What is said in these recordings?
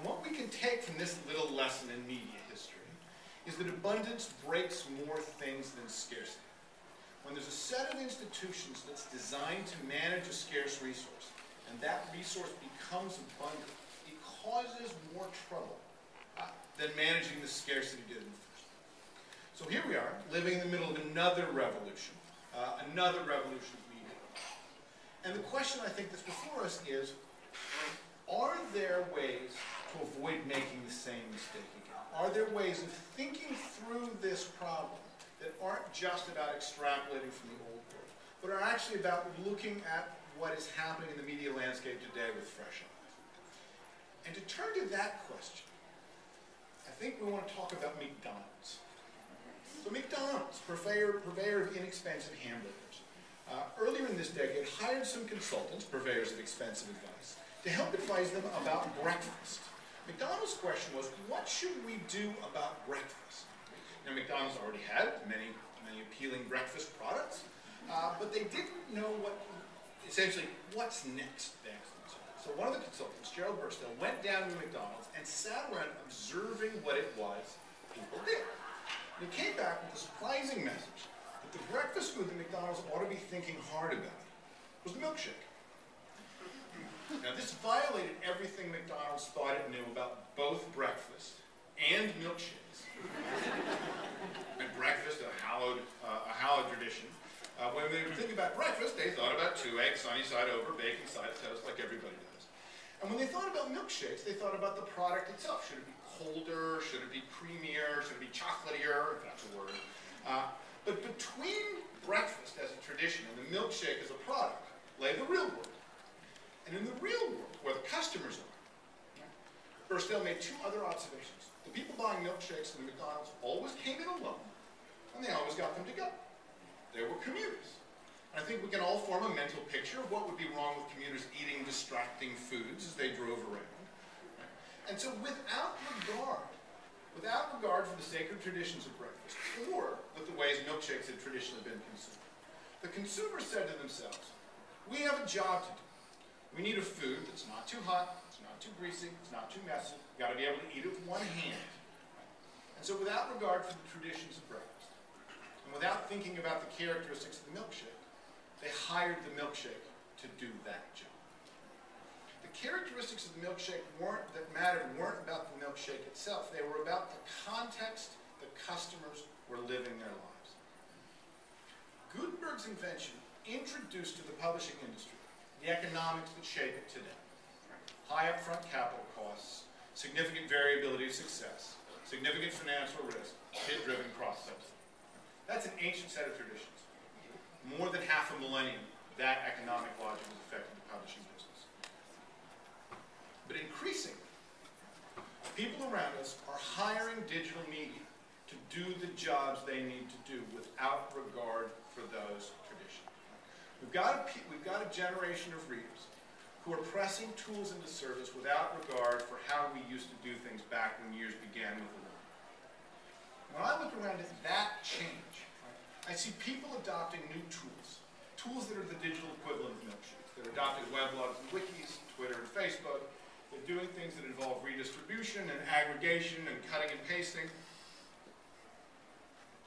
And what we can take from this little lesson in media history is that abundance breaks more things than scarcity. When there's a set of institutions that's designed to manage a scarce resource, and that resource becomes abundant, it causes more trouble than managing the scarcity did in the first place. So here we are, living in the middle of another revolution of media. And the question I think that's before us is, are there ways to avoid making the same mistake again? Are there ways of thinking through this problem that aren't just about extrapolating from the old world, but are actually about looking at what is happening in the media landscape today with fresh eyes? And to turn to that question, I think we want to talk about McDonald's. So McDonald's, purveyor of inexpensive hamburgers, earlier in this decade hired some consultants, purveyors of expensive advice, to help advise them about breakfast. McDonald's question was, what should we do about breakfast? Now, McDonald's already had many appealing breakfast products, but they didn't know essentially, what's next, they asked themselves. So one of the consultants, Gerald Burstall, went down to McDonald's and sat around observing what it was people did. And he came back with a surprising message that the breakfast food that McDonald's ought to be thinking hard about was the milkshake. Now, this violated everything McDonald's thought it knew about both breakfast and milkshakes. And breakfast, a hallowed tradition. When they would think about breakfast, they thought about 2 eggs, sunny side over, bacon side toast, like everybody does. And when they thought about milkshakes, they thought about the product itself. Should it be colder? Should it be creamier? Should it be chocolatier? If that's a word. But between breakfast as a tradition and the milkshake as a product lay the real world. And in the real world, where the customers are, Burstall made 2 other observations. The people buying milkshakes in the McDonald's always came in alone, and they always got them to go. They were commuters. And I think we can all form a mental picture of what would be wrong with commuters eating distracting foods as they drove around. And so without regard for the sacred traditions of breakfast, or with the ways milkshakes had traditionally been consumed, the consumers said to themselves, we have a job to do. We need a food that's not too hot, it's not too greasy, it's not too messy. We've got to be able to eat it with one hand. And so without regard for the traditions of breakfast, and without thinking about the characteristics of the milkshake, they hired the milkshake to do that job. The characteristics of the milkshake that mattered weren't about the milkshake itself. They were about the context the customers were living their lives. Gutenberg's invention introduced to the publishing industry the economics that shape it today. High upfront capital costs, significant variability of success, significant financial risk, hit-driven cross-subsidy. That's an ancient set of traditions. More than half a millennium, that economic logic has affected the publishing business. But increasingly, people around us are hiring digital media to do the jobs they need to do without regard for those traditions. We've got a generation of readers who are pressing tools into service without regard for how we used to do things back when years began with the war. When I look around at that change, I see people adopting new tools that are the digital equivalent of milkshakes. They're adopting weblogs and wikis, Twitter and Facebook. They're doing things that involve redistribution and aggregation and cutting and pasting.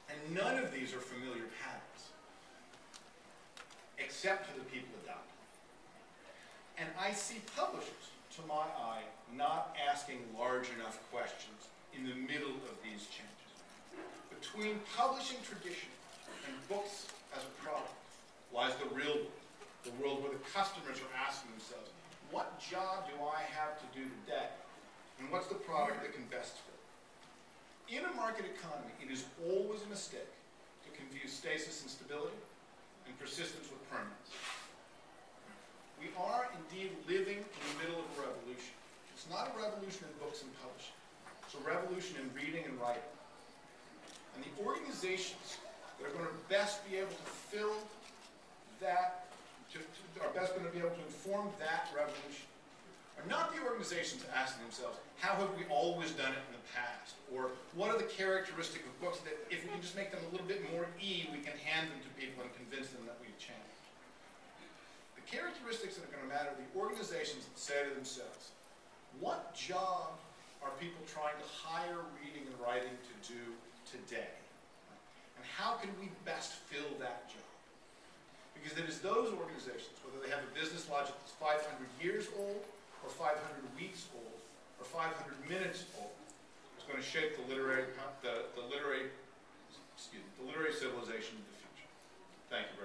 And none of these are familiar patterns, except to the people adopting. And I see publishers, to my eye, not asking large enough questions in the middle of these changes. Between publishing tradition and books as a product lies the real world, the world where the customers are asking themselves, what job do I have to do today? And what's the product that can best fit? In a market economy, it is always a mistake to confuse stasis and stability and persistence with permanence. We are indeed living in the middle of a revolution. It's not a revolution in books and publishing. It's a revolution in reading and writing. And the organizations that are going to best be able to fill that, are best going to be able to inform that revolution, are not the organizations asking themselves, how have we always done it in the past? Or what are the characteristics of books that if we can just make them a little bit more we can hand them to people and convince them that we've changed? The characteristics that are going to matter are the organizations that say to themselves, what job people trying to hire reading and writing to do today? And how can we best fill that job? Because it is those organizations, whether they have a business logic that's 500 years old, or 500 weeks old, or 500 minutes old, is going to shape the literary civilization of the future. Thank you very much.